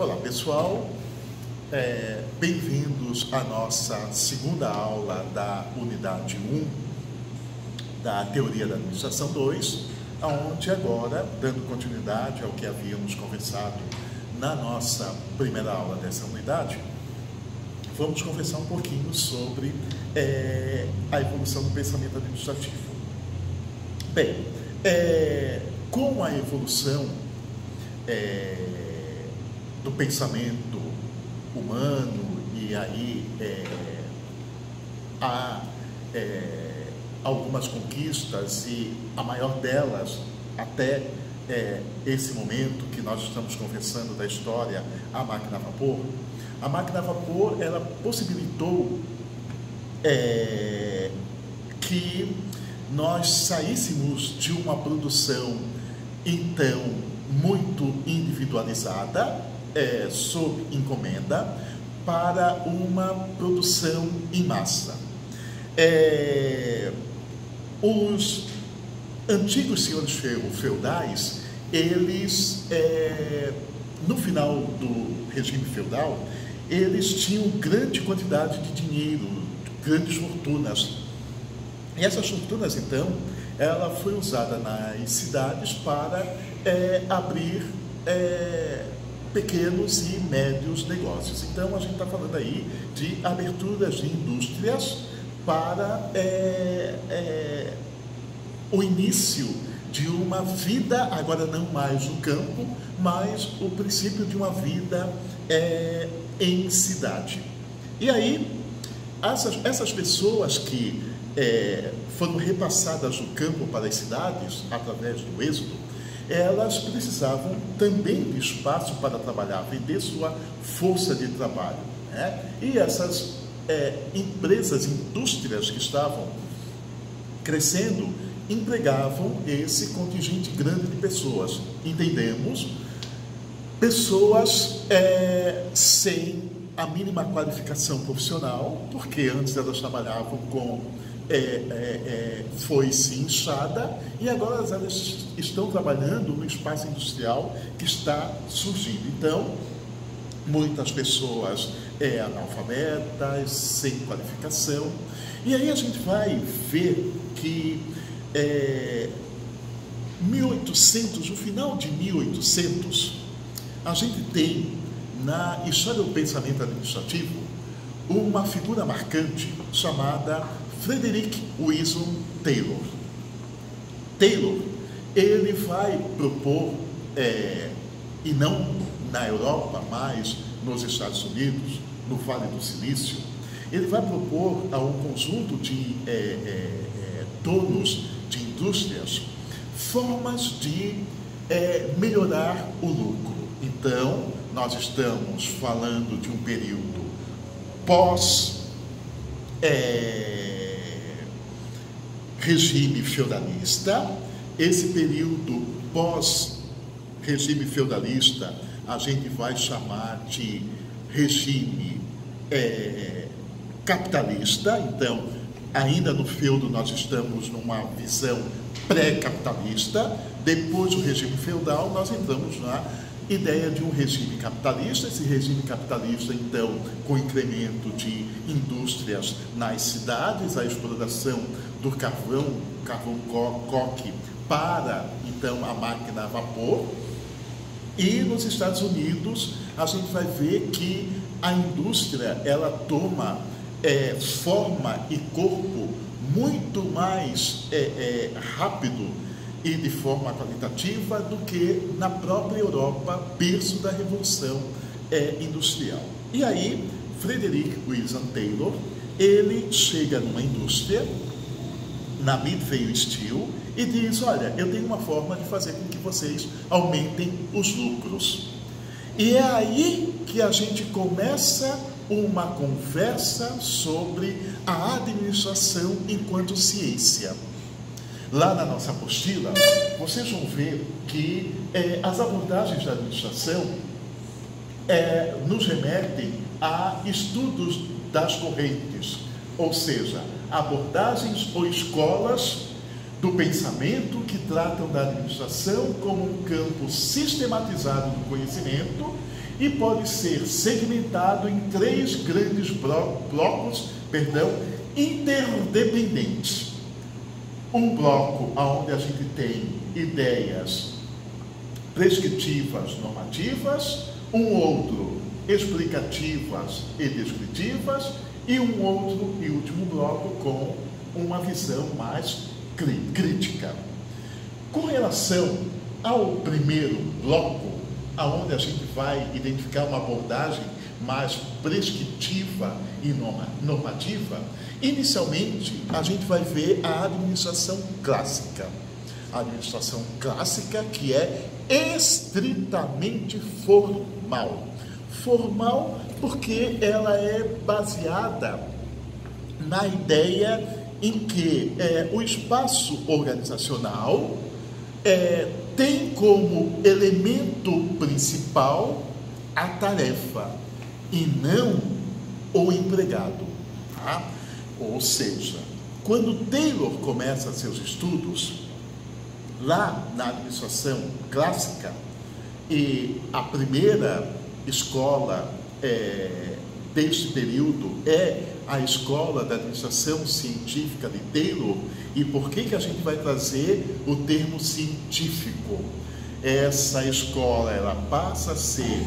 Olá pessoal, bem-vindos à nossa segunda aula da unidade 1 da Teoria da Administração 2, onde agora, dando continuidade ao que havíamos conversado na nossa primeira aula dessa unidade, vamos conversar um pouquinho sobre a evolução do pensamento administrativo. Bem, com a evolução do pensamento humano, e aí há algumas conquistas, e a maior delas, até esse momento que nós estamos conversando da história, a máquina a vapor. A máquina a vapor, ela possibilitou que nós saíssemos de uma produção, então, muito individualizada, sob encomenda, para uma produção em massa. Os antigos senhores feudais, eles, no final do regime feudal, eles tinham grande quantidade de dinheiro, grandes fortunas. E essas fortunas, então, ela foi usada nas cidades para abrir pequenos e médios negócios. Então, a gente está falando aí de aberturas de indústrias para o início de uma vida, agora não mais no campo, mas o princípio de uma vida em cidade. E aí, essas pessoas que foram repassadas do campo para as cidades, através do êxodo, elas precisavam também de espaço para trabalhar, vender sua força de trabalho, né? E essas empresas, indústrias que estavam crescendo, empregavam esse contingente grande de pessoas. Entendemos? Pessoas sem a mínima qualificação profissional, porque antes elas trabalhavam com foice inchada, e agora elas estão trabalhando no espaço industrial que está surgindo. Então, muitas pessoas analfabetas, sem qualificação. E aí a gente vai ver que 1800, no final de 1800, a gente tem na história do pensamento administrativo uma figura marcante chamada Frederick Wilson Taylor. Taylor, ele vai propor, e não na Europa, mas nos Estados Unidos, no Vale do Silício, ele vai propor a um conjunto de donos de indústrias formas de melhorar o lucro. Então, nós estamos falando de um período pós regime feudalista. Esse período pós-regime feudalista a gente vai chamar de regime capitalista. Então, ainda no feudo nós estamos numa visão pré-capitalista. Depois do regime feudal nós entramos na ideia de um regime capitalista. Esse regime capitalista, então, com incremento de indústrias nas cidades, a exploração do carvão coque para, então, a máquina a vapor. E nos Estados Unidos a gente vai ver que a indústria, ela toma forma e corpo muito mais rápido e de forma qualitativa do que na própria Europa, berço da Revolução Industrial. E aí, Frederick Wilson Taylor, ele chega numa indústria, na Midvale Steel, e diz: olha, eu tenho uma forma de fazer com que vocês aumentem os lucros. E é aí que a gente começa uma conversa sobre a administração enquanto ciência. Lá na nossa apostila, vocês vão ver que as abordagens da administração nos remetem a estudos das correntes, ou seja, abordagens ou escolas do pensamento que tratam da administração como um campo sistematizado do conhecimento e pode ser segmentado em três grandes blocos, interdependentes. Um bloco onde a gente tem ideias prescritivas, normativas, um outro explicativas e descritivas, e um outro e último bloco com uma visão mais crítica. Com relação ao primeiro bloco, aonde a gente vai identificar uma abordagem mais prescritiva e normativa, inicialmente a gente vai ver a administração clássica. A administração clássica que é estritamente formal. Formal porque ela é baseada na ideia em que o espaço organizacional tem como elemento principal a tarefa e não o empregado. Tá? Ou seja, quando Taylor começa seus estudos, lá na administração clássica, e a primeira escola deste período é a escola da administração científica de Taylor. E por que a gente vai trazer o termo científico? Essa escola, ela passa a ser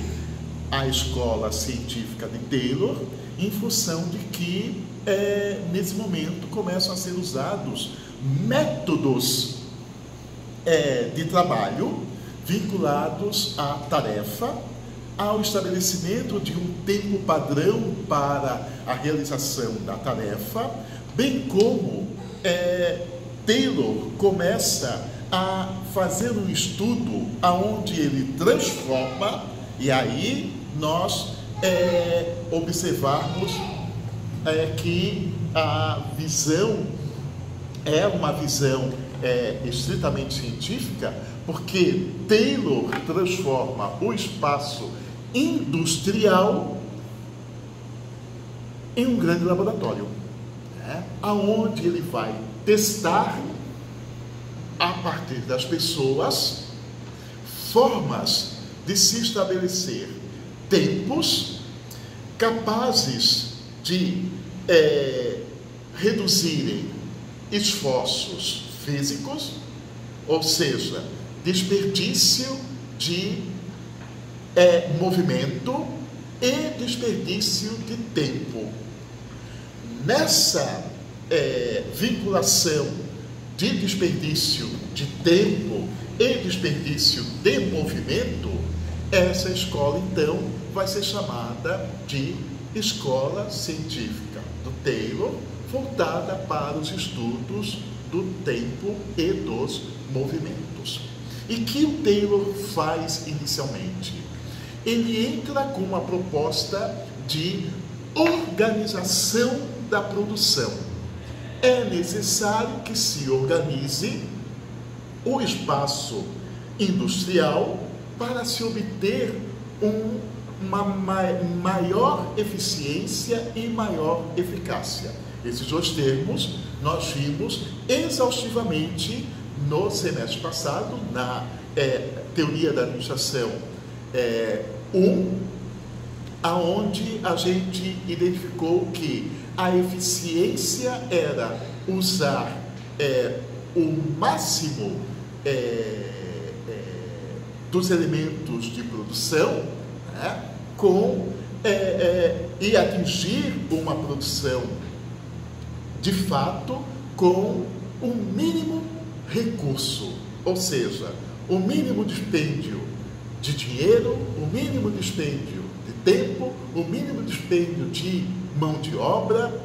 a escola científica de Taylor em função de que nesse momento começam a ser usados métodos de trabalho vinculados à tarefa, ao estabelecimento de um tempo padrão para a realização da tarefa, bem como Taylor começa a fazer um estudo onde ele transforma, e aí nós observarmos que a visão é uma visão estritamente científica, porque Taylor transforma o espaço industrial em um grande laboratório, aonde ele vai testar, a partir das pessoas, formas de se estabelecer tempos capazes de reduzirem esforços físicos, ou seja, desperdício de movimento e desperdício de tempo. Nessa vinculação de desperdício de tempo e desperdício de movimento, essa escola então vai ser chamada de Escola Científica do Taylor, voltada para os estudos do tempo e dos movimentos. E que o Taylor faz inicialmente? Ele entra com uma proposta de organização da produção. É necessário que se organize o espaço industrial para se obter uma maior eficiência e maior eficácia. Esses dois termos nós vimos exaustivamente no semestre passado, na teoria da administração 1, aonde a gente identificou que a eficiência era usar o máximo dos elementos de produção, e atingir uma produção de fato com o mínimo recurso, ou seja, o mínimo dispêndio de dinheiro, o mínimo dispêndio de tempo, o mínimo dispêndio de mão de obra.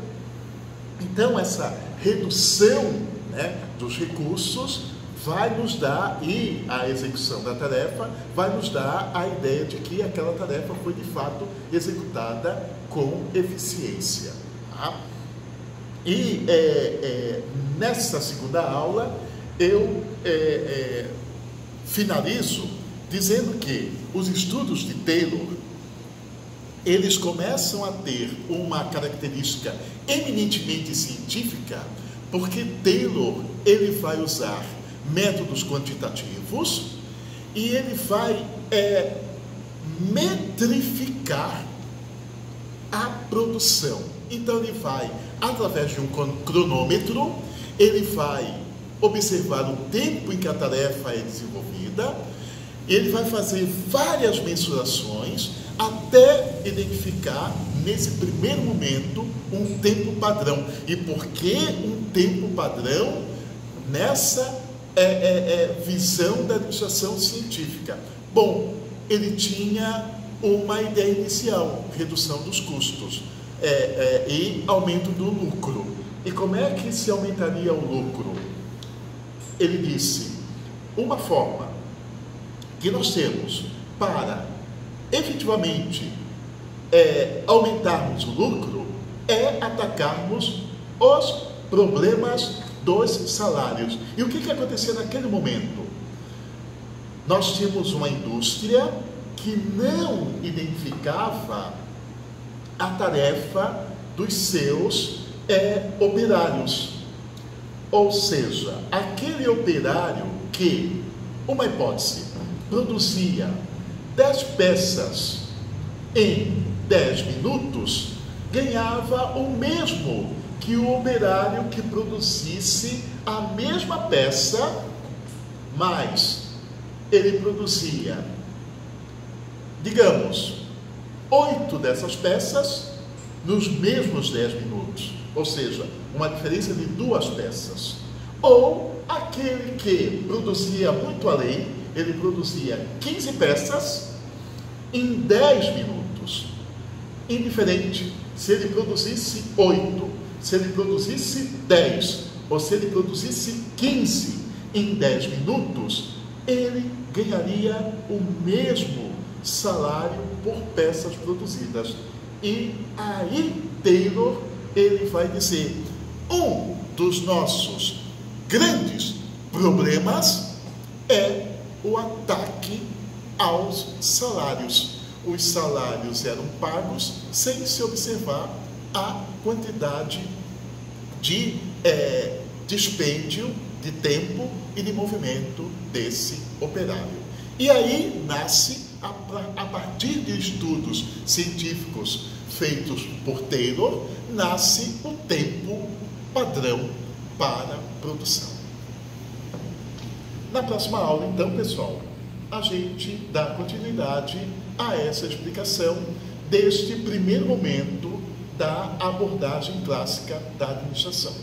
Então essa redução dos recursos vai nos dar, e a execução da tarefa vai nos dar a ideia de que aquela tarefa foi de fato executada com eficiência. E nessa segunda aula eu finalizo dizendo que os estudos de Taylor, eles começam a ter uma característica eminentemente científica, porque Taylor ele vai usar métodos quantitativos e ele vai metrificar a produção. Então ele vai, através de um cronômetro, ele vai observar o tempo em que a tarefa é desenvolvida, ele vai fazer várias mensurações até identificar, nesse primeiro momento, um tempo padrão. E por que um tempo padrão nessa visão da administração científica? Bom, ele tinha uma ideia inicial, redução dos custos e aumento do lucro. E como é que se aumentaria o lucro? Ele disse, uma forma que nós temos para efetivamente aumentarmos o lucro é atacarmos os problemas dos salários. E o que acontecia naquele momento? Nós tínhamos uma indústria que não identificava a tarefa dos seus operários. Ou seja, aquele operário que, uma hipótese, produzia 10 peças em 10 minutos, ganhava o mesmo que o operário que produzisse a mesma peça, mas ele produzia, digamos, 8 dessas peças nos mesmos 10 minutos. Ou seja, uma diferença de 2 peças. Ou aquele que produzia muito além, ele produzia 15 peças em 10 minutos. Indiferente se ele produzisse 8, se ele produzisse 10, ou se ele produzisse 15 em 10 minutos, ele ganharia o mesmo salário por peças produzidas. E aí Taylor, ele vai dizer, um dos nossos grandes problemas é o ataque aos salários. Os salários eram pagos sem se observar a quantidade de dispêndio de tempo e de movimento desse operário. E aí nasce, a partir de estudos científicos feitos por Taylor, nasce o tempo padrão para produção. Na próxima aula, então, pessoal, a gente dá continuidade a essa explicação deste primeiro momento da abordagem clássica da administração.